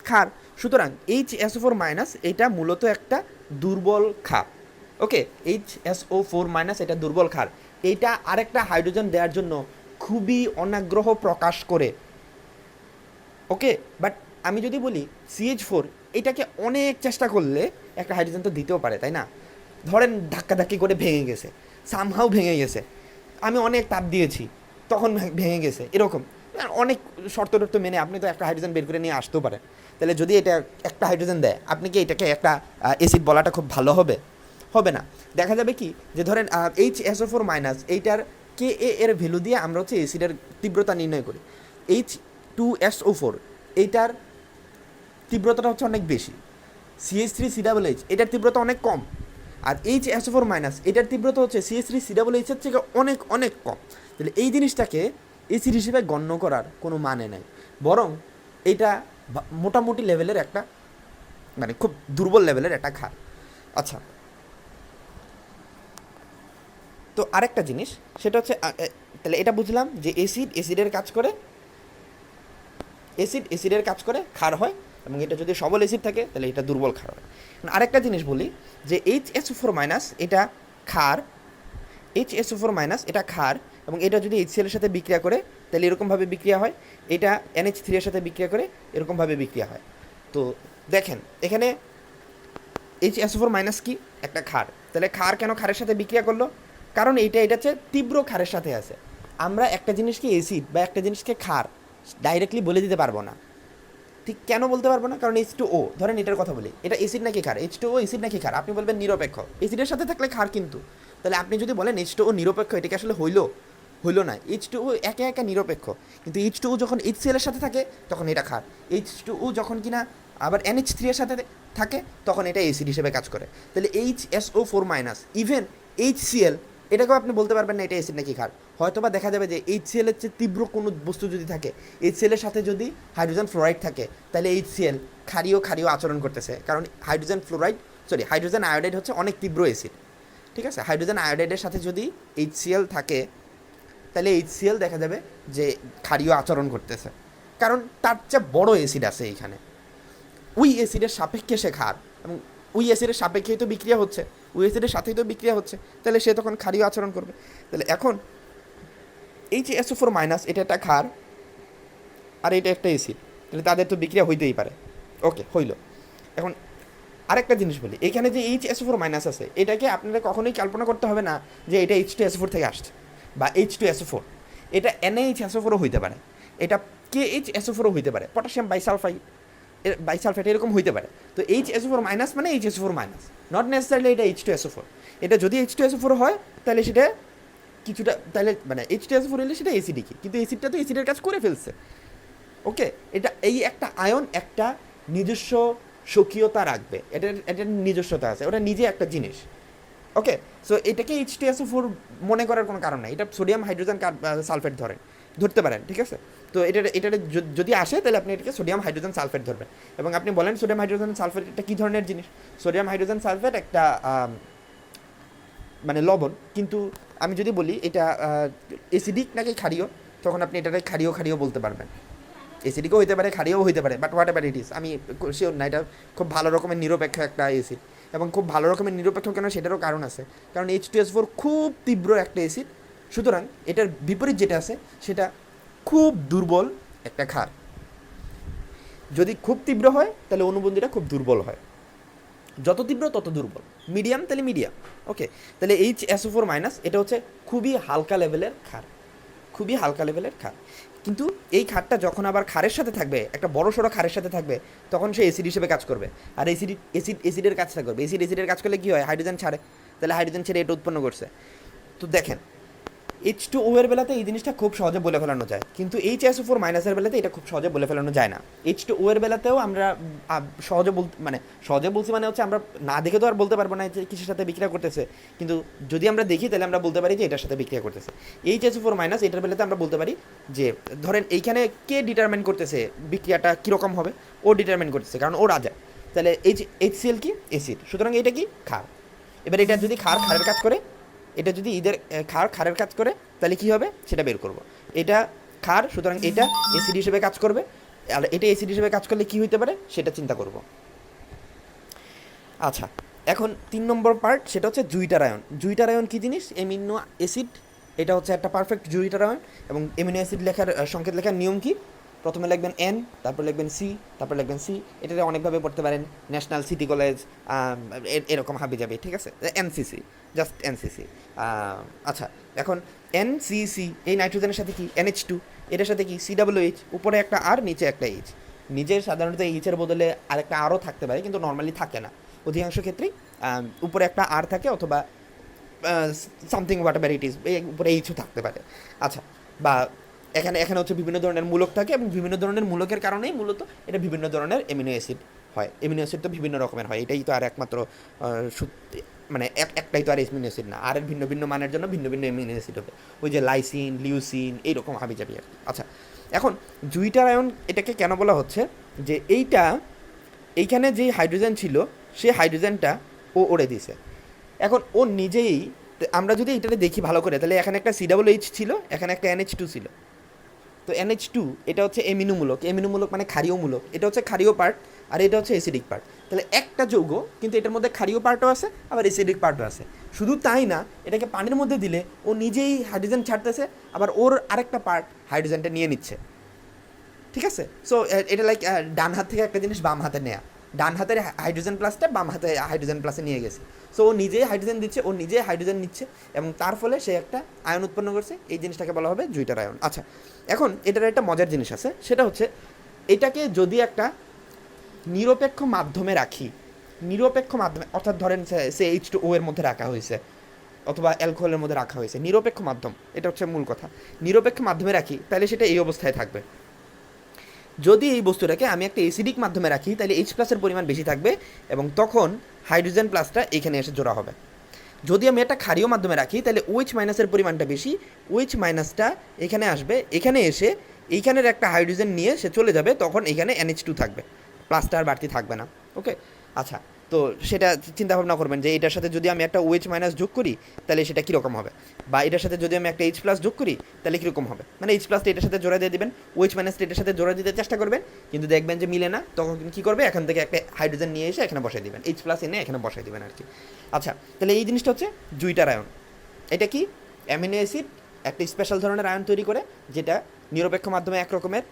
ক্ষার। সুতরাং HSO4- এটা মূলত একটা দুর্বল ক্ষার। ওকে, HSO4- এটা দুর্বল ক্ষার। এইটা আরেকটা হাইড্রোজেন দেওয়ার জন্য খুবই অনাগ্রহ প্রকাশ করে। ওকে, বাট আমি যদি বলি CH4 এটাকে অনেক চেষ্টা করলে একটা হাইড্রোজেন তো দিতেও পারে, তাই না? ধরেন ধাক্কাধাক্কি করে ভেঙে গেছে, সামহাও ভেঙে গেছে, আমি অনেক তাপ দিয়েছি, তখন ভেঙে গেছে, এরকম অনেক শর্ত টর্ত মেনে আপনি তো একটা হাইড্রোজেন বের করে নিয়ে আসতেও পারেন। তাহলে যদি এটা একটা হাইড্রোজেন দেয়, আপনি কি এটাকে একটা অ্যাসিড বলাটা খুব ভালো হবে? হবে না। দেখা যাবে কি যে ধরেন HSO4 মাইনাস এইটার Ka এর ভ্যালু দিয়ে আমরা হচ্ছে অ্যাসিডের তীব্রতা নির্ণয় করি। H2SO4 এইটার তীব্রতাটা হচ্ছে অনেক বেশি, CH3CH এটার তীব্রতা অনেক কম, আর HSO4 মাইনাস এটার তীব্রতা হচ্ছে CH3CH এর থেকে অনেক অনেক কম। তাহলে এই জিনিসটাকে অ্যাসিড হিসেবে গণ্য করার কোনো মানে নেই, বরং এটা মোটামুটি লেভেলের একটা, মানে খুব দুর্বল লেভেলের একটা ক্ষার। আচ্ছা, তো আরেকটা জিনিস সেটা হচ্ছে তাহলে এটা বুঝলাম যে অ্যাসিডের কাজ করে, অ্যাসিডের কাজ করে ক্ষার হয়, এবং এটা যদি সবল অ্যাসিড থাকে তাহলে এটা দুর্বল ক্ষার হয়। আরেকটা জিনিস বলি যে HSO4 মাইনাস এটা ক্ষার, HSO4 মাইনাস এটা ক্ষার, এবং এটা যদি HCl এর সাথে বিক্রিয়া করে তাহলে এরকমভাবে বিক্রিয়া হয়, এটা NH3 এর সাথে বিক্রিয়া করে এরকমভাবে বিক্রিয়া হয়। তো দেখেন এখানে HSO4 মাইনাস কি একটা ক্ষার, তাহলে ক্ষার কেন ক্ষারের সাথে বিক্রিয়া করলো? কারণ এটা হচ্ছে তীব্র ক্ষারের সাথে আছে। আমরা একটা জিনিসকে অ্যাসিড বা একটা জিনিসকে ক্ষার ডাইরেক্টলি বলে দিতে পারবো না। ঠিক কেন বলতে পারবো না? কারণ H2O, ধরেন এটার কথা বলি, এটা অ্যাসিড নাকি ক্ষার? H2O অ্যাসিড নাকি ক্ষার? আপনি বলবেন নিরপেক্ষ, অ্যাসিডের সাথে থাকলে ক্ষার। কিন্তু তাহলে আপনি যদি বলেন H2O নিরপেক্ষ, এটাকে আসলে হইলো না। H2O একা একা নিরপেক্ষ, কিন্তু H2O যখন HCl এর সাথে থাকে তখন এটা ক্ষার, H2O যখন কিনা আবার NH3 এর সাথে থাকে তখন এটা অ্যাসিড হিসেবে কাজ করে। তাহলে HSO4 মাইনাস ইভেন HCl, এটাকেও আপনি বলতে পারবেন না এটা অ্যাসিড নাকি ক্ষার। হয়তো বা দেখা যাবে যে HCl এর চেয়ে তীব্র কোনো বস্তু যদি থাকে, HCl এর সাথে যদি হাইড্রোজেন ফ্লোরাইড থাকে, তাহলে HCl ক্ষারীয় আচরণ করতেছে, কারণ হাইড্রোজেন আয়োডাইড হচ্ছে অনেক তীব্র অ্যাসিড। ঠিক আছে, হাইড্রোজেন আয়োডাইডের সাথে যদি HCl থাকে তাহলে HCl দেখা যাবে যে ক্ষারীয় আচরণ করতেছে, কারণ তার চেয়ে বড় অ্যাসিড আছে এইখানে, ওই অ্যাসিডের সাপেক্ষে সে ক্ষার, এবং ওই অ্যাসিডের সাপেক্ষেই তো বিক্রিয়া হচ্ছে, ওই অ্যাসিডের সাথেই তো বিক্রিয়া হচ্ছে, তাহলে সে তখন ক্ষারীয় আচরণ করবে। তাহলে এখন HSO4 মাইনাস এটা একটা ক্ষার আর এটা একটা অ্যাসিড, তাহলে তাদের তো বিক্রিয়া হইতেই পারে। ওকে, হইল। এখন আরেকটা জিনিস বলি, এখানে যে HSO4 মাইনাস আছে এটাকে আপনারা কখনোই কল্পনা করতে হবে না যে এটা H2SO4 থেকে আসছে বা H2SO4, এটা NaHSO4ও হইতে পারে, এটা KHSO4ও হইতে পারে, পটাশিয়াম বাইসালফেট এরকম হইতে পারে। তো HSO4 মাইনাস মানে HSO4 মাইনাস, নট নেসেসারিলি এটা H2SO4। এটা যদি H2SO4 হয় তাহলে সেটা কিছুটা, তাহলে মানে H2SO4 হলে সেটা অ্যাসিডিকই, কিন্তু অ্যাসিডটা তো অ্যাসিডের কাজ করে ফেলছে। ওকে, এটা এই একটা আয়ন একটা নিজস্ব স্বকীয়তা রাখবে, এটার নিজস্বতা আছে, ওটা নিজে একটা জিনিস। ওকে, সো এটাকে H2SO4 মনে করার কোনো কারণ নাই, এটা সোডিয়াম হাইড্রোজেন সালফেট ধরতে পারেন। ঠিক আছে, তো এটা যদি আসে তাহলে আপনি এটাকে সোডিয়াম হাইড্রোজেন সালফেট ধরবেন, এবং আপনি বলেন সোডিয়াম হাইড্রোজেন সালফেট এটা কী ধরনের জিনিস? সোডিয়াম হাইড্রোজেন সালফেট একটা মানে লবণ, কিন্তু আমি যদি বলি এটা অ্যাসিডিক নাকি ক্ষারীয়, তখন আপনি এটাকে ক্ষারীয় বলতে পারবেন। অ্যাসিডিকও হইতে পারে, ক্ষারীয়ও হইতে পারে, but what ever it is, আমি শিওর না। এটা খুব ভালো রকমের নিরপেক্ষ একটা অ্যাসিড, এবং খুব ভালো রকমের নিরপেক্ষ কেন সেটারও কারণ আছে, কারণ H2SO4 খুব তীব্র একটা অ্যাসিড, সুতরাং এটার বিপরীত যেটা আছে সেটা খুব দুর্বল একটা ক্ষার। যদি খুব তীব্র হয় তাহলে অনুবন্ধীটা খুব দুর্বল হয়, যত তীব্র তত দুর্বল, মিডিয়াম তাহলে মিডিয়াম। ওকে, তাহলে HSO4 মাইনাস এটা হচ্ছে খুবই হালকা লেভেলের ক্ষার, খুবই হালকা লেভেলের ক্ষার। কিন্তু এই যখন আবার ক্ষারের সাথে থাকবে, একটা বড় সড়ো ক্ষারের সাথে থাকবে, তখন সে অ্যাসিড হিসেবে কাজ করবে, আর অ্যাসিডের কাজটা করবে। অ্যাসিডের কাজ করলে কী হয়? হাইড্রোজেন ছাড়ে, তাহলে হাইড্রোজেন ছেড়ে এটা উৎপন্ন করছে। তো দেখেন H2O এর বেলাতে এই জিনিসটা খুব সহজে বলে ফেলানো যায়, কিন্তু HSO4 মাইনাসের বেলাতে এটা খুব সহজে বলে ফেলানো যায় না। H2O এর বেলাতেও আমরা সহজে বলছি মানে হচ্ছে আমরা না দেখে তো আর বলতে পারবো না যে কিসের সাথে বিক্রিয়া করতেছে, কিন্তু যদি আমরা দেখি তাহলে আমরা বলতে পারি যে এটার সাথে বিক্রিয়া করতেছে। HSO4 মাইনাস এটার বেলাতে আমরা বলতে পারি যে ধরেন এইখানে কে ডিটারমাইন করতেছে বিক্রিয়াটা কীরকম হবে? ও ডিটারমাইন করতেছে, কারণ ও রাজা। তাহলে HCl কি? অ্যাসিড, সুতরাং এটা কি? ক্ষার। এবার এটা যদি ক্ষারের কাজ করে, এটা যদি ক্ষারের কাজ করে তাহলে কী হবে সেটা বের করব। এটা ক্ষার, সুতরাং এটা অ্যাসিড হিসেবে কাজ করবে, আর এটা অ্যাসিড হিসেবে কাজ করলে কী হইতে পারে সেটা চিন্তা করব। আচ্ছা, এখন 3 নম্বর পার্ট, সেটা হচ্ছে জুইটার আয়ন। জুইটার আয়ন কী জিনিস? অ্যামিনো অ্যাসিড এটা হচ্ছে একটা পারফেক্ট জুড়িটার আয়ন। এবং এমিনো অ্যাসিড লেখার সংকেত লেখার নিয়ম কি? প্রথমে লিখবেন এন, তারপর লিখবেন সি, তারপর লিখবেন সি। এটাতে অনেকভাবে পড়তে পারেন, ন্যাশনাল সিটি কলেজ, এরকম হাবি যাবে, ঠিক আছে? NCC, just NCC. আচ্ছা, এখন এনসিসি এই নাইট্রোজেনের সাথে কি NH2, এটার সাথে কি COOH, উপরে একটা আর নিচে একটা এইচ। নিজের সাধারণত এইচের বদলে আরেকটা আরও থাকতে পারে, কিন্তু নর্মালি থাকে না অধিকাংশ ক্ষেত্রেই। উপরে একটা আর থাকে, অথবা something what ever it is, উপরে এইচও থাকতে পারে। আচ্ছা, বা এখানে হচ্ছে বিভিন্ন ধরনের মূলক থাকে, এবং বিভিন্ন ধরনের মূলকের কারণেই মূলত এটা বিভিন্ন ধরনের এমিনো অ্যাসিড হয়। এমিনো অ্যাসিড তো বিভিন্ন রকমের হয়, এটাই তো আর একমাত্র মানে একটাই তো আর এমিনো অ্যাসিড না, আর ভিন্ন ভিন্ন মানের জন্য ভিন্ন ভিন্ন এমিনো অ্যাসিড হবে। ওই যে লাইসিন, লিউসিন, এইরকম হাবি যাবি আর কি। আচ্ছা, এখন জুইটার আয়ন এটাকে কেন বলা হচ্ছে? যে এইখানে যেই হাইড্রোজেন ছিল, সেই হাইড্রোজেনটা ও ওড়ে দিছে। এখন ও নিজেই, আমরা যদি এটাতে দেখি ভালো করে, তাহলে এখানে একটা COOH ছিল, এখানে একটা NH2 ছিল। তো NH2 এটা হচ্ছে এমিনোমূলক, এমিনোমূলক মানে ক্ষারীয় মূলক, এটা হচ্ছে ক্ষারীয় পার্ট, আর এটা হচ্ছে অ্যাসিডিক পার্ট। তাহলে একটা যৌগ, কিন্তু এটার মধ্যে ক্ষারীয় পার্টও আছে, আবার অ্যাসিডিক পার্টও আছে। শুধু তাই না, এটাকে পানির মধ্যে দিলে ও নিজেই হাইড্রোজেন ছাড়তেছে, আবার ওর আরেকটা পার্ট হাইড্রোজেনটা নিয়ে নিচ্ছে, ঠিক আছে? সো এটা লাইক ডান হাত থেকে একটা জিনিস বাম হাতে নেয়া, ডান হাতের হাইড্রোজেন প্লাসটা বাম হাতে হাইড্রোজেন প্লাসে নিয়ে গেছে। সো ও নিজেই হাইড্রোজেন দিচ্ছে, ও নিজেই হাইড্রোজেন নিচ্ছে, এবং তার ফলে সে একটা আয়ন উৎপন্ন করছে। এই জিনিসটাকে বলা হবে জুইটার আয়ন। আচ্ছা, এখন এটার একটা মজার জিনিস আছে, সেটা হচ্ছে এটাকে যদি একটা নিরপেক্ষ মাধ্যমে রাখি, নিরপেক্ষ মাধ্যমে, অর্থাৎ ধরেন সে H2O এর মধ্যে রাখা হয়েছে, অথবা অ্যালকোহলের মধ্যে রাখা হয়েছে, নিরপেক্ষ মাধ্যম, এটা হচ্ছে মূল কথা। নিরপেক্ষ মাধ্যমে রাখি, তাহলে সেটা এই অবস্থায় থাকবে। যদি এই বস্তুটাকে আমি একটা অ্যাসিডিক মাধ্যমে রাখি, তাহলে H+এর পরিমাণ বেশি থাকবে, এবং তখন হাইড্রোজেন প্লাসটা এখানে এসে জোড়া হবে। যদি আমি একটা ক্ষারীয় মাধ্যমে রাখি, তাহলে OH- পরিমাণটা বেশি, OH- এখানে আসবে, এখানে এসে এইখানের একটা হাইড্রোজেন নিয়ে সে চলে যাবে, তখন এখানে NH2 থাকবে, প্লাসটা আর বাড়তি থাকবে না। ওকে, আচ্ছা, তো সেটা চিন্তা ভাবনা করবেন যে এটার সাথে যদি আমি একটা OH- যোগ করি, তাহলে সেটা কীরকম হবে, বা এটার সাথে যদি আমি একটা H+ যোগ করি, তাহলে কীরকম হবে। মানে H+টা এটার সাথে জোড়া দিয়ে দেবেন, OH- এটার সাথে জোড়া দিতে চেষ্টা করবেন, কিন্তু দেখবেন যে মিলে না, তখন কী করবে, এখান থেকে একটা হাইড্রোজেন নিয়ে এসে এখানে বসাই দেবেন, H+ এনে এখানে বসাই দেবেন আর কি। আচ্ছা, তাহলে এই জিনিসটা হচ্ছে জুইটার আয়ন। এটা কি অ্যামিনো অ্যাসিড একটা স্পেশাল ধরনের আয়ন তৈরি করে, যেটা নিরপেক্ষ মাধ্যমে এক রকমের,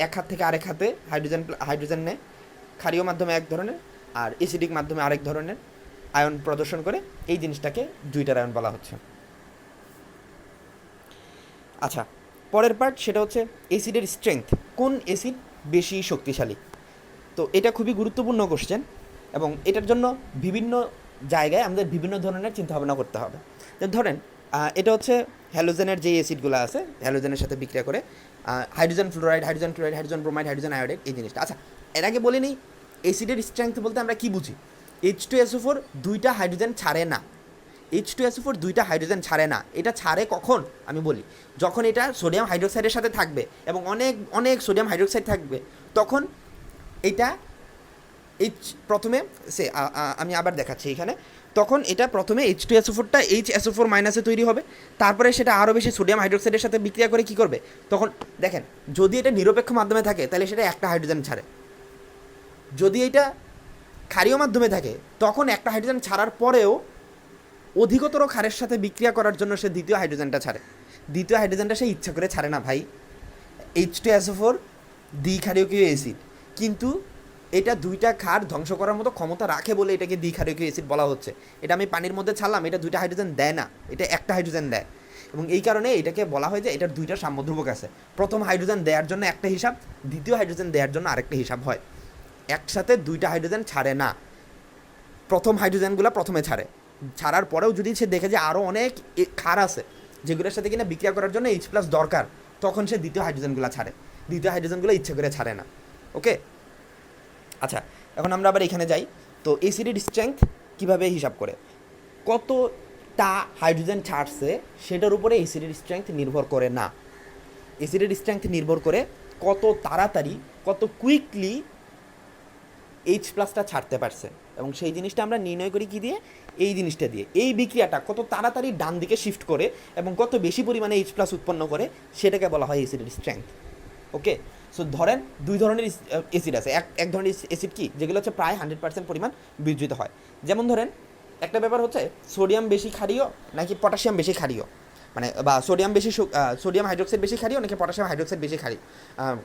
এক হাত থেকে আরেক হাতে হাইড্রোজেন নেয়, ক্ষারীয় মাধ্যমে এক ধরনের, আর অ্যাসিডিক মাধ্যমে আরেক ধরনের আয়ন প্রদর্শন করে। এই জিনিসটাকে জুইটার আয়ন বলা হচ্ছে। আচ্ছা, পরের পার্ট, সেটা হচ্ছে অ্যাসিডের স্ট্রেংথ, কোন অ্যাসিড বেশি শক্তিশালী। তো এটা খুবই গুরুত্বপূর্ণ কোশ্চেন, এবং এটার জন্য বিভিন্ন জায়গায় আমাদের বিভিন্ন ধরনের চিন্তাভাবনা করতে হবে। ধরেন এটা হচ্ছে হ্যালোজেনের যে অ্যাসিডগুলো আছে, হ্যালোজেনের সাথে বিক্রিয়া করে hydrogen fluoride, hydrogen chloride, hydrogen bromide, hydrogen iodide, এই জিনিসটা। আচ্ছা, এর আগে বলে নিই, অ্যাসিডের স্ট্রেংথ বলতে আমরা কী বুঝি। H2SO4 দুইটা হাইড্রোজেন ছাড়ে না, H2SO4 দুইটা হাইড্রোজেন ছাড়ে না। এটা ছাড়ে কখন আমি বলি, যখন এটা সোডিয়াম হাইড্রোক্সাইডের সাথে থাকবে, এবং অনেক অনেক সোডিয়াম হাইড্রোক্সাইড থাকবে, তখন এটা প্রথমে আমি আবার দেখাচ্ছি এখানে, তখন এটা প্রথমে H2SO4টা HSO4- তৈরি হবে, তারপরে সেটা আরও বেশি সোডিয়াম হাইড্রোক্সাইডের সাথে বিক্রিয়া করে কী করবে, তখন দেখেন, যদি এটা নিরপেক্ষ মাধ্যমে থাকে, তাহলে সেটা একটা হাইড্রোজেন ছাড়ে। যদি এটা ক্ষারীয় মাধ্যমে থাকে, তখন একটা হাইড্রোজেন ছাড়ার পরেও অধিকতর ক্ষারের সাথে বিক্রিয়া করার জন্য সে দ্বিতীয় হাইড্রোজেনটা ছাড়ে। দ্বিতীয় হাইড্রোজেনটা সে ইচ্ছা করে ছাড়ে না ভাই। H2SO4 দ্বিক্ষারকীয় অ্যাসিড, কিন্তু এটা দুইটা ক্ষার ধ্বংস করার মতো ক্ষমতা রাখে বলে এটাকে দ্বিক্ষারকীয় অ্যাসিড বলা হচ্ছে। এটা আমি পানির মধ্যে ছাড়লাম, এটা দুইটা হাইড্রোজেন দেয় না, এটা একটা হাইড্রোজেন দেয়, এবং এই কারণে এটাকে বলা হয় যে এটার দুইটা সাম্যধ্রুবক আছে। প্রথম হাইড্রোজেন দেওয়ার জন্য একটা হিসাব, দ্বিতীয় হাইড্রোজেন দেওয়ার জন্য আরেকটা হিসাব হয়। একসাথে দুইটা হাইড্রোজেন ছাড়ে না, প্রথম হাইড্রোজেনগুলো প্রথমে ছাড়ে, ছাড়ার পরেও যদি সে দেখে যে আরও অনেক ক্ষার আছে যেগুলোর সাথে কিনা বিক্রিয়া করার জন্য H+ দরকার, তখন সে দ্বিতীয় হাইড্রোজেনগুলো ছাড়ে, দ্বিতীয় হাইড্রোজেনগুলো ইচ্ছে করে ছাড়ে না। ওকে, আচ্ছা, এখন আমরা আবার এখানে যাই। তো অ্যাসিডের স্ট্রেংথ কীভাবে হিসাব করে, কতটা হাইড্রোজেন ছাড়ছে সেটার উপরে অ্যাসিডের স্ট্রেংথ নির্ভর করে না। অ্যাসিডের স্ট্রেংথ নির্ভর করে কত তাড়াতাড়ি, কত কুইকলি H+টা ছাড়তে পারছে, এবং সেই জিনিসটা আমরা নির্ণয় করি কী দিয়ে, এই জিনিসটা দিয়ে। এই বিক্রিয়াটা কত তাড়াতাড়ি ডান দিকে শিফট করে এবং কত বেশি পরিমাণে H+ উৎপন্ন করে, সেটাকে বলা হয় অ্যাসিডের স্ট্রেংথ। ওকে, সো ধরেন দুই ধরনের অ্যাসিড আছে। এক ধরনের অ্যাসিড কি, যেগুলো হচ্ছে প্রায় 100% পরিমাণ বিয়োজিত হয়। যেমন ধরেন, একটা ব্যাপার হচ্ছে সোডিয়াম বেশি ক্ষারীয় নাকি পটাশিয়াম বেশি ক্ষারীয়। মানে বা সোডিয়াম বেশি সোডিয়াম হাইড্রোক্সাইড বেশি ক্ষারীয়, অনেকে পটাশিয়াম হাইড্রোক্সাইড বেশি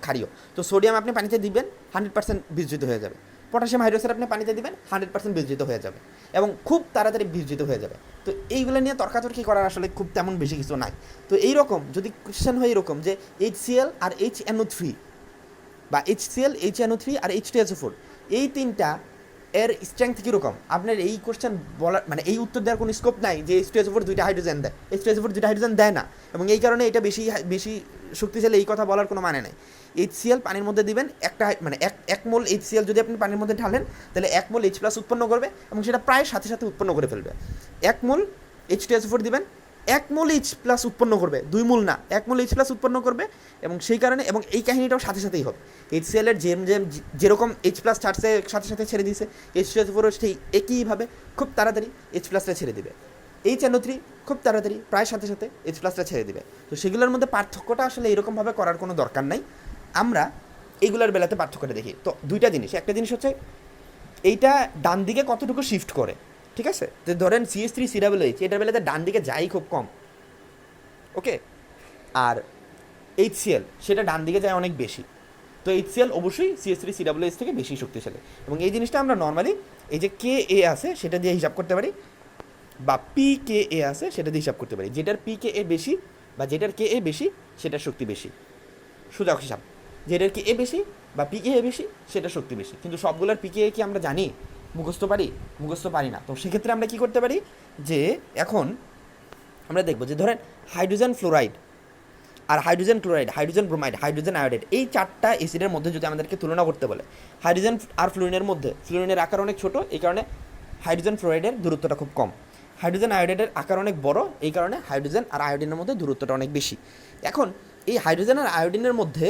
ক্ষারীয়। তো সোডিয়াম আপনি পানিতে দিবেন 100% বিয়োজিত হয়ে যাবে, পটাশিয়াম হাইড্রোক্সাইড আপনি পানিতে দিবেন 100% বিয়োজিত হয়ে যাবে এবং খুব তাড়াতাড়ি বিয়োজিত হয়ে যাবে। তো এইগুলো নিয়ে তর্কাতর্কি করার আসলে খুব তেমন বেশি কিছু নাই। তো এইরকম যদি কোয়েশ্চেন হয় এরকম যে HCl আর HNO3 বা HCl HNO3 আর H2SO4 এই তিনটা এর স্ট্রেংথ কীরকম, আপনার এই কোশ্চেন বলার মানে এই উত্তর দেওয়ার কোনো স্কোপ নাই যে H2SO4 দুইটা হাইড্রোজেন দেয়। H2SO4 দুইটা হাইড্রোজেন দেয় না, এবং এই কারণে এটা বেশি বেশি শক্তিশালী এই কথা বলার কোনো মানে নাই। HCl পানির মধ্যে দিবেন একটা মানে এক মোল HCl যদি আপনি পানির মধ্যে ঢালেন তাহলে 1 মোল H+ উৎপন্ন করবে এবং সেটা প্রায় সাথে সাথে উৎপন্ন করে ফেলবে। 1 মোল H2SO4 দিবেন, 1 মোল H+ উৎপন্ন করবে, 2 মোল না, 1 মোল H+ উৎপন্ন করবে। এবং সেই কারণে এবং এই কাহিনীটাও সাথে সাথেই হবে। HCl এর যেরকম H+ ছাড়ছে সাথে সাথে ছেড়ে দিয়েছে, H2SO4 সেই একইভাবে খুব তাড়াতাড়ি H+টা ছেড়ে দিবে। HNO3 খুব তাড়াতাড়ি প্রায় সাথে সাথে H+টা ছেড়ে দিবে। তো সেগুলোর মধ্যে পার্থক্যটা আসলে এরকমভাবে করার কোনো দরকার নাই, আমরা এইগুলোর বেলাতে পার্থক্যটা দেখি। তো দুইটা জিনিস, একটা জিনিস হচ্ছে এইটা ডান দিকে কতটুকু শিফট করে, ঠিক আছে? যে ধরেন CH3COOH এটার বেলাতে ডান দিকে যাই খুব কম, ওকে, আর HCl সেটা ডান দিকে যায় অনেক বেশি। তো HCl অবশ্যই CH3COOH থেকে বেশি শক্তিশালী, এবং এই জিনিসটা আমরা নর্মালি এই যে KA আছে সেটা দিয়ে হিসাব করতে পারি, বা PKA আছে সেটা দিয়ে হিসাব করতে পারি। যেটার PKA বেশি বা যেটার KA বেশি সেটার শক্তি বেশি, সোজা হিসাব। যেটার KA বেশি বা PKA বেশি সেটার শক্তি বেশি। কিন্তু সবগুলোর PKA কি আমরা জানি, মুখস্থ পারি? মুখস্থ পারি না। তো সেক্ষেত্রে আমরা কী করতে পারি যে এখন আমরা দেখব যে ধরেন হাইড্রোজেন ফ্লোরাইড আর hydrogen chloride, hydrogen bromide, hydrogen iodide, এই চারটা অ্যাসিডের মধ্যে যদি আমাদেরকে তুলনা করতে বলে, হাইড্রোজেন আর ফ্লোরিনের মধ্যে ফ্লোরিনের আকার অনেক ছোট, এই কারণে হাইড্রোজেন ফ্লোরাইডের দূরত্বটা খুব কম। হাইড্রোজেন আয়োডাইডের আকার অনেক বড়, এই কারণে হাইড্রোজেন আর আয়োডিনের মধ্যে দূরত্বটা অনেক বেশি। এখন এই হাইড্রোজেন আর আয়োডিনের মধ্যে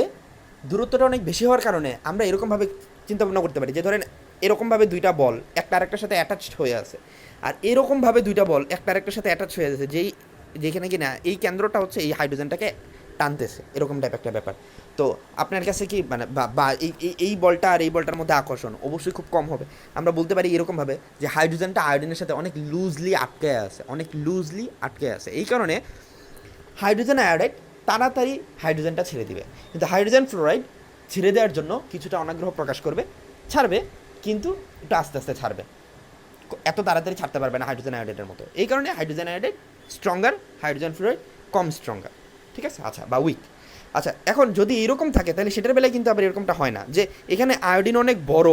দূরত্বটা অনেক বেশি হওয়ার কারণে আমরা এরকমভাবে চিন্তা ভাবনা করতে পারি যে ধরেন এরকমভাবে দুইটা বল একটা আরেকটার সাথে অ্যাটাচড হয়ে আছে, আর এরকমভাবে দুইটা বল একটা আরেকটার সাথে অ্যাটাচ হয়ে আছে, যেখানে কি না এই কেন্দ্রটা হচ্ছে এই হাইড্রোজেনটাকে টানতেছে, এরকম টাইপ একটা ব্যাপার। তো আপনার কাছে কি মানে বা এই বলটা আর এই বলটার মধ্যে আকর্ষণ অবশ্যই খুব কম হবে। আমরা বলতে পারি এরকমভাবে যে হাইড্রোজেনটা আয়োডিনের সাথে অনেক লুজলি আটকে আছে, অনেক লুজলি আটকে আছে, এই কারণে হাইড্রোজেন আয়োডাইড তাড়াতাড়ি হাইড্রোজেনটা ছেড়ে দিবে। কিন্তু হাইড্রোজেন ফ্লোরাইড ছেড়ে দেওয়ার জন্য কিছুটা অনাগ্রহ প্রকাশ করবে, ছাড়বে কিন্তু একটু আস্তে আস্তে ছাড়বে, এত তাড়াতাড়ি ছাড়তে পারবে না হাইড্রোজেন আয়োডাইডের মতো। এই কারণে hydrogen iodide stronger, hydrogen fluoride কম স্ট্রঙ্গার, ঠিক আছে? আচ্ছা, বা উইক। আচ্ছা, এখন যদি এরকম থাকে তাহলে সেটার বেলায় কিন্তু আবার এরকমটা হয় না যে এখানে আয়োডিন অনেক বড়,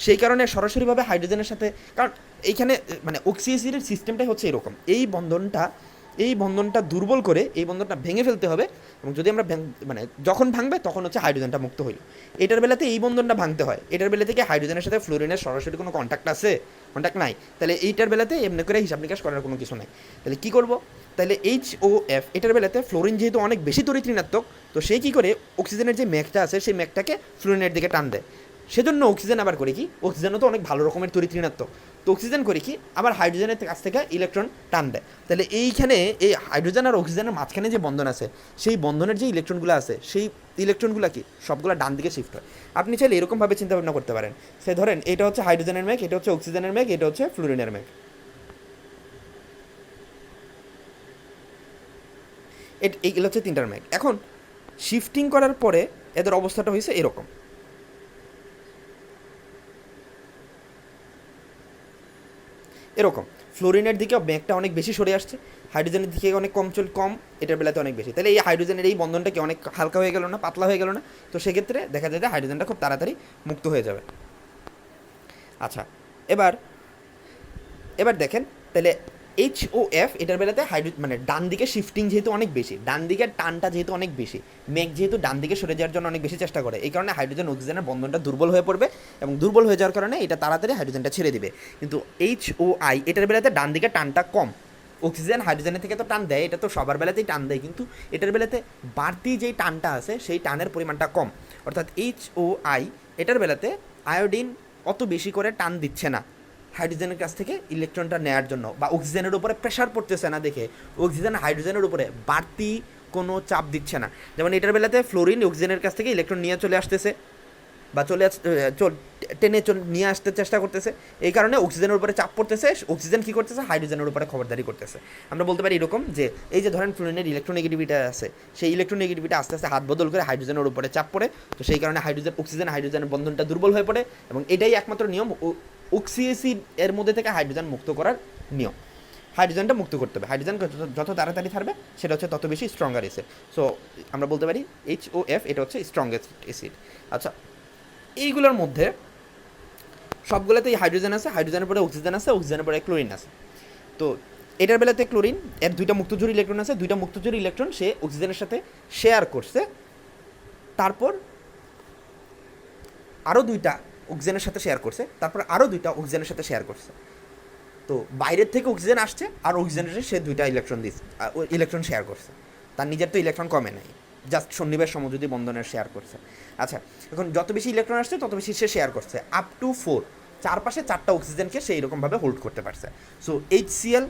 সেই কারণে সরাসরিভাবে হাইড্রোজেনের সাথে, কারণ এইখানে মানে অক্সিএসিডের সিস্টেমটাই হচ্ছে এরকম, এই বন্ধনটা দুর্বল করে এই বন্ধনটা ভেঙে ফেলতে হবে, এবং যদি আমরা মানে যখন ভাঙবে তখন হচ্ছে হাইড্রোজেনটা মুক্ত হইল। এটার বেলাতে এই বন্ধনটা ভাঙতে হয়, এটার বেলা থেকে হাইড্রোজেনের সাথে ফ্লোরিনের সরাসরি কোনো কন্ট্যাক্ট আছে? কন্ট্যাক্ট নাই। তাহলে এইটার বেলাতে এমনি করে হিসাব নিকাশ করার কোনো কিছু নাই। তাহলে কী করবো? তাহলে HOF এটার বেলাতে ফ্লোরিন যেহেতু অনেক বেশি তড়িৎ ঋণাত্মক, তো সে কী করে অক্সিজেনের যে ম্যাগটা আছে সেই ম্যাগটাকে ফ্লোরিনের দিকে টান দেয়। সেজন্য অক্সিজেন আবার করে কি, অক্সিজেনও তো অনেক ভালো রকমের তড়িৎ ঋণাত্মক, তো অক্সিজেন করে কি আবার হাইড্রোজেনের কাছ থেকে ইলেকট্রন টান দেয়। তাহলে এইখানে এই হাইড্রোজেন আর অক্সিজেনের মাঝখানে যে বন্ধন আছে, সেই বন্ধনের যে ইলেকট্রনগুলো আছে, সেই ইলেকট্রনগুলো কি সবগুলো ডান দিকে শিফট হয়। আপনি চাইলে এরকমভাবে চিন্তা ভাবনা করতে পারেন, সে ধরেন এটা হচ্ছে হাইড্রোজেনের ম্যাগ, এটা হচ্ছে অক্সিজেনের ম্যাগ, এটা হচ্ছে ফ্লোরিনের ম্যাগ, এইগুলো হচ্ছে তিনটার ম্যাগ। এখন শিফটিং করার পরে এদের অবস্থাটা হয়েছে এরকম, এরকম ফ্লোরিনের দিকে ম্যাগটা অনেক বেশি সরে আসছে, হাইড্রোজেনের দিকে অনেক কম, এটার বেলাতে অনেক বেশি। তাহলে এই হাইড্রোজেনের এই বন্ধনটা কি অনেক হালকা হয়ে গেল না, পাতলা হয়ে গেল না? তো সেক্ষেত্রে দেখা যায় যে হাইড্রোজেনটা খুব তাড়াতাড়ি মুক্ত হয়ে যাবে। আচ্ছা, এবার দেখেন তাহলে HOF এটার বেলাতে মানে ডান দিকে শিফটিং যেহেতু অনেক বেশি, ডান দিকের টানটা যেহেতু অনেক বেশি, মেঘ যেহেতু ডান দিকে সরে যাওয়ার জন্য অনেক বেশি চেষ্টা করে, এই কারণে হাইড্রোজেন অক্সিজেনের বন্ধনটা দুর্বল হয়ে পড়বে, এবং দুর্বল হয়ে যাওয়ার কারণে এটা তাড়াতাড়ি হাইড্রোজেনটা ছেড়ে দিবে। কিন্তু HOI এটার বেলাতে ডান দিকে টানটা কম, অক্সিজেন হাইড্রোজেনের থেকে তো টান দেয়, এটা তো সবার বেলাতেই টান দেয়, কিন্তু এটার বেলাতে বাড়তি যেই টানটা আছে সেই টানের পরিমাণটা কম। অর্থাৎ HOI এটার বেলাতে আয়োডিন অত বেশি করে টান দিচ্ছে না হাইড্রোজেনের কাছ থেকে ইলেকট্রনটা নেওয়ার জন্য, বা অক্সিজেনের উপরে প্রেশার পড়তেছে না দেখে অক্সিজেন হাইড্রোজেনের উপরে বাড়তি কোনো চাপ দিচ্ছে না। যেমন এটার বেলাতে ফ্লোরিন অক্সিজেনের কাছ থেকে ইলেকট্রন নিয়ে চলে আসতেছে, বা নিয়ে আসতে চেষ্টা করতেছে, এই কারণে অক্সিজেনের উপরে চাপ পড়তেছে, অক্সিজেন কী করতেছে, হাইড্রোজেনের উপরে খবরদারি করতেছে। আমরা বলতে পারি এরকম যে এই যে ধরেন ফ্লুরিনের ইলেকট্রোনেগেটিভিটি আছে, সেই ইলেকট্রোনেগেটিভিটি আস্তে আস্তে হাত বদল করে হাইড্রোজেনের উপরে চাপ পড়ে, তো সেই কারণে হাইড্রোজেনের বন্ধনটা দুর্বল হয়ে পড়ে, এবং এটাই একমাত্র নিয়ম অক্সি অ্যাসিড এর মধ্যে থেকে হাইড্রোজেন মুক্ত করার নিয়ম। হাইড্রোজেনটা মুক্ত করতে হবে, হাইড্রোজেন যত তাড়াতাড়ি থাকবে সেটা হচ্ছে তত বেশি স্ট্রঙ্গার অ্যাসিড। সো আমরা বলতে পারি HOF এটা হচ্ছে স্ট্রংগেস্ট অ্যাসিড। আচ্ছা, এইগুলোর মধ্যে সবগুলোতেই হাইড্রোজেন আছে, হাইড্রোজেনের পরে অক্সিজেন আছে, অক্সিজেনের পরে ক্লোরিন আছে। তো এটার বেলাতে ক্লোরিন, এর দুইটা মুক্তজোড়ী ইলেকট্রন আছে, দুইটা মুক্তজোড়ী ইলেকট্রন সে অক্সিজেনের সাথে শেয়ার করছে, তারপর আরও দুইটা অক্সিজেনের সাথে শেয়ার করছে, তারপর আরও দুইটা অক্সিজেনের সাথে শেয়ার করছে। তো বাইরের থেকে অক্সিজেন আসছে আর অক্সিজেনের সে দুইটা ইলেকট্রন শেয়ার করছে, তার নিজের তো ইলেকট্রন কমে নাই, জাস্ট সন্নিবেশ সমযোজী বন্ধনের শেয়ার করছে। আচ্ছা, এখন যত বেশি ইলেকট্রন আসছে তত বেশি সে শেয়ার করছে, আপ টু 4, চারপাশে 4টা অক্সিজেনকে সে এরকমভাবে হোল্ড করতে পারছে। সো HCl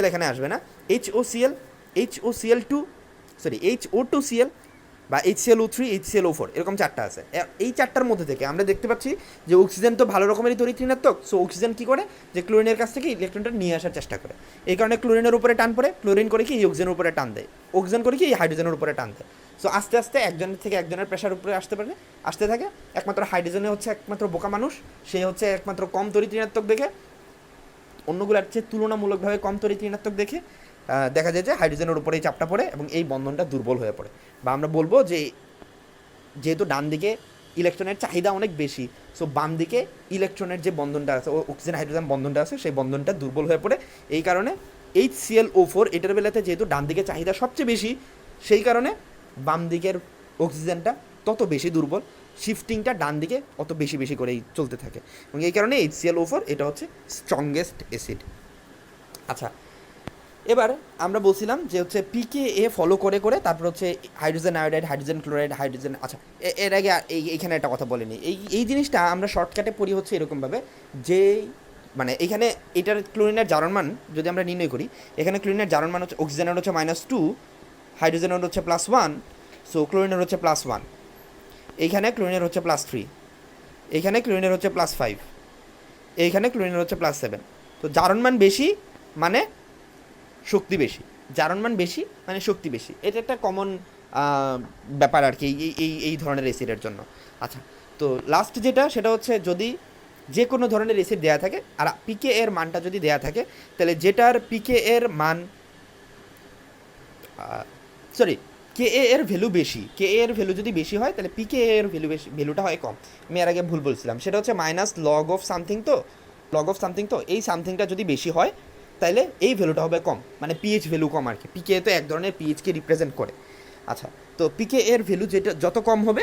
এখানে আসবে না, HO2Cl বা HClO3, HClO4 এরকম 4টা আছে। এই 4টার মধ্যে থেকে আমরা দেখতে পাচ্ছি যে অক্সিজেন তো ভালো রকমেরই তড়িৎ ঋণাত্মক। সো অক্সিজেন কী করে, যে ক্লোরিনের কাছ থেকে ইলেকট্রনটা নিয়ে আসার চেষ্টা করে, এই কারণে ক্লোরিনের উপরে টান পড়ে, ক্লোরিন করে কি এই অক্সিজেনের উপরে টান দেয়, অক্সিজেন করে কি এই হাইড্রোজেনের উপরে টান দেয়। সো আস্তে আস্তে একজনের থেকে একজনের প্রেশার উপরে আসতে থাকে। একমাত্র হাইড্রোজেনে হচ্ছে একমাত্র বোকা মানুষ, সে হচ্ছে একমাত্র কম তড়িৎ ঋণাত্মক দেখে, অন্যগুলোর চেয়ে তুলনামূলকভাবে কম তড়িৎ ঋণাত্মক দেখে দেখা যায় যে হাইড্রোজেনের উপরেই চাপটা পড়ে এবং এই বন্ধনটা দুর্বল হয়ে পড়ে। বা আমরা বলবো যে যেহেতু ডান দিকে ইলেকট্রনের চাহিদা অনেক বেশি, সো বাম দিকে ইলেকট্রনের যে বন্ধনটা আছে, অক্সিজেন হাইড্রোজেন বন্ধনটা আছে, সেই বন্ধনটা দুর্বল হয়ে পড়ে। এই কারণে HClO4 এটার বেলাতে যেহেতু ডান দিকে চাহিদা সবচেয়ে বেশি, সেই কারণে বাম দিকের অক্সিজেনটা তত বেশি দুর্বল, শিফটিংটা ডান দিকে অত বেশি বেশি করেই চলতে থাকে, এবং এই কারণে HClO4 এটা হচ্ছে স্ট্রংগেস্ট অ্যাসিড। আচ্ছা, এবার আমরা বলছিলাম যে হচ্ছে PKA ফলো করে করে তারপর হচ্ছে hydrogen iodide, hydrogen chloride, hydrogen. আচ্ছা, এর আগে এইখানে একটা কথা বলিনি, এই জিনিসটা আমরা শর্টকাটে পড়ি হচ্ছে এরকমভাবে যে মানে এখানে এটার ক্লোরিনের জারণ মান যদি আমরা নির্ণয় করি, এখানে ক্লোরিনের জারণ মান হচ্ছে অক্সিজেনের হচ্ছে -2, হাইড্রোজেনের হচ্ছে +1, সো ক্লোরিনের হচ্ছে +1, এইখানে ক্লোরিনের হচ্ছে +3, এইখানে ক্লোরিনের হচ্ছে +5, এইখানে ক্লোরিনের হচ্ছে +7। তো জারণ মান বেশি মানে শক্তি বেশি, জারণ মান বেশি মানে শক্তি বেশি, এটা একটা কমন ব্যাপার আর কি এই ধরনের অ্যাসিডের জন্য। আচ্ছা, তো লাস্ট যেটা সেটা হচ্ছে যদি যে কোনো ধরনের অ্যাসিড দেওয়া থাকে আর PKA এর মানটা যদি দেওয়া থাকে, তাহলে যেটার PKA এর মান KA এর ভ্যালু বেশি, KA এর ভ্যালু যদি বেশি হয় তাহলে PKA এর ভ্যালুটা হয় কম। আমি এর আগে ভুল বলছিলাম, সেটা হচ্ছে log of something, তো এই সামথিংটা যদি বেশি হয় তাইলে এই ভ্যালুটা হবে কম, মানে পিএইচ ভ্যালু কম আর কি। PKA তো এক ধরনের পিএইচকে রিপ্রেজেন্ট করে। আচ্ছা, তো PKA এর ভ্যালু যেটা যত কম হবে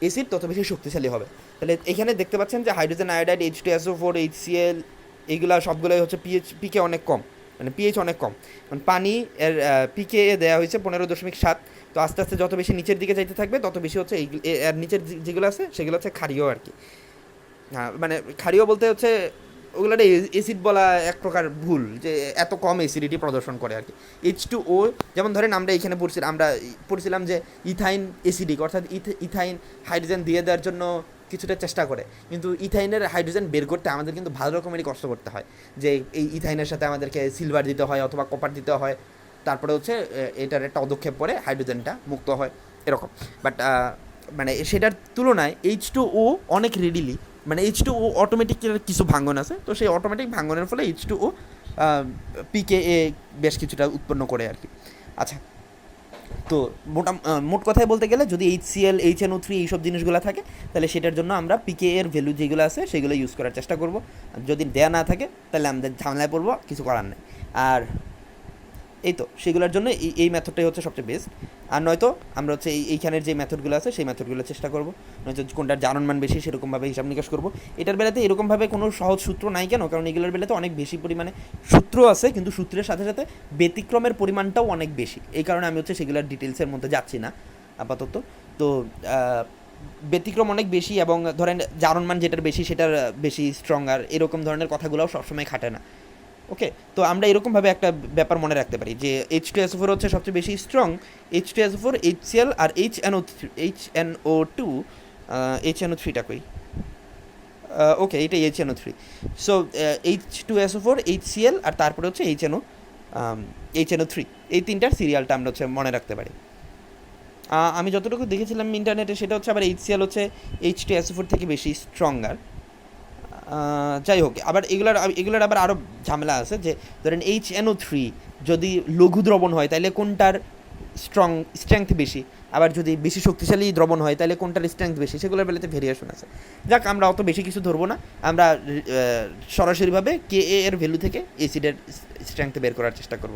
অ্যাসিড তত বেশি শক্তিশালী হবে। তাহলে এখানে দেখতে পাচ্ছেন যে হাইড্রোজেন আয়োডাইড, H2SO4, HCl এইগুলা সবগুলোই হচ্ছে PKA অনেক কম, মানে পিএইচ অনেক কম। মানে পানি এর PKA দেওয়া হয়েছে 15.7, তো আস্তে আস্তে যত বেশি নিচের দিকে যাইতে থাকবে তত বেশি হচ্ছে এর নিচের যেগুলো আছে সেগুলো হচ্ছে ক্ষারীয় আর কি। হ্যাঁ, মানে ক্ষারীয় বলতে হচ্ছে ওগুলোটা অ্যাসিড বলা এক প্রকার ভুল, যে এত কম অ্যাসিডিটি প্রদর্শন করে আর কি। H2O যেমন ধরেন আমরা এখানে পড়ছিলাম যে ইথাইন অ্যাসিডিক, অর্থাৎ ইথাইন হাইড্রোজেন দিয়ে দেওয়ার জন্য কিছুটা চেষ্টা করে, কিন্তু ইথাইনের হাইড্রোজেন বের করতে আমাদের কিন্তু ভালো রকমেরই কষ্ট করতে হয়, যে এই ইথাইনের সাথে আমাদেরকে সিলভার দিতে হয় অথবা কপার দিতে হয়, তারপরে হচ্ছে এটার একটা পদক্ষেপ পরে হাইড্রোজেনটা মুক্ত হয় এরকম। বাট মানে সেটার তুলনায় H2O অনেক রেডিলি, মানে H2O অটোমেটিক কিছু ভাঙ্গন আছে, তো সেই অটোমেটিক ভাঙ্গনের ফলে H2O PKA বেশ কিছুটা উৎপন্ন করে আর কি। আচ্ছা, তো মোট কথায় বলতে গেলে যদি HCl, HNO3 এইসব জিনিসগুলো থাকে তাহলে সেটার জন্য আমরা PKA এর ভ্যালু যেগুলো আছে সেগুলো ইউজ করার চেষ্টা করব। যদি দেয়া না থাকে তাহলে আমাদের ঝামেলায় পড়বো, কিছু করার নেই। আর এই তো সেগুলোর জন্য এই মেথডটাই হচ্ছে সবচেয়ে বেস্ট। আর নয়তো আমরা হচ্ছে এইখানের যে মেথডগুলো আছে সেই মেথডগুলো চেষ্টা করবো, নয়তো কোনটার জারণ মান বেশি সেরকমভাবে হিসাব নিকাশ করবো। এটার বেলাতে এরকমভাবে কোনো সহজ সূত্র নাই কেন, কারণ এগুলোর বেলাতে অনেক বেশি পরিমাণে সূত্র আছে, কিন্তু সূত্রের সাথে সাথে ব্যতিক্রমের পরিমাণটাও অনেক বেশি, এই কারণে আমি হচ্ছে সেগুলোর ডিটেলসের মধ্যে যাচ্ছি না আপাতত। তো ব্যতিক্রম অনেক বেশি, এবং ধরেন জারণ মান যেটার বেশি সেটার বেশি স্ট্রং, আর এরকম ধরনের কথাগুলোও সবসময় খাটে না। ওকে, তো আমরা এরকমভাবে একটা ব্যাপার মনে রাখতে পারি যে H2SO4 হচ্ছে সবচেয়ে বেশি স্ট্রং, H2SO4, HCl আর HNO2, HNO3টা কই, ওকে এটা HNO3। সো H2SO4, HCl আর তারপরে হচ্ছে HNO3, এই তিনটার সিরিয়ালটা আমরা হচ্ছে মনে রাখতে পারি। আমি যতটুকু দেখেছিলাম ইন্টারনেটে সেটা হচ্ছে আবার HCl হচ্ছে H2SO4 থেকে বেশি স্ট্রঙ্গার। যাই হোক, আবার এগুলোর আবার আরও ঝামেলা আছে যে ধরেন HNO3 যদি লঘু দ্রবণ হয় তাহলে কোনটার স্ট্রেংথ বেশি, আবার যদি বেশি শক্তিশালী দ্রবণ হয় তাহলে কোনটার স্ট্রেংথ বেশি, সেগুলোর বেলাতে ভেরিয়েশন আছে। যাক, আমরা অত বেশি কিছু ধরবো না, আমরা সরাসরিভাবে Ka এর ভ্যালু থেকে অ্যাসিডের স্ট্রেংথ বের করার চেষ্টা করব।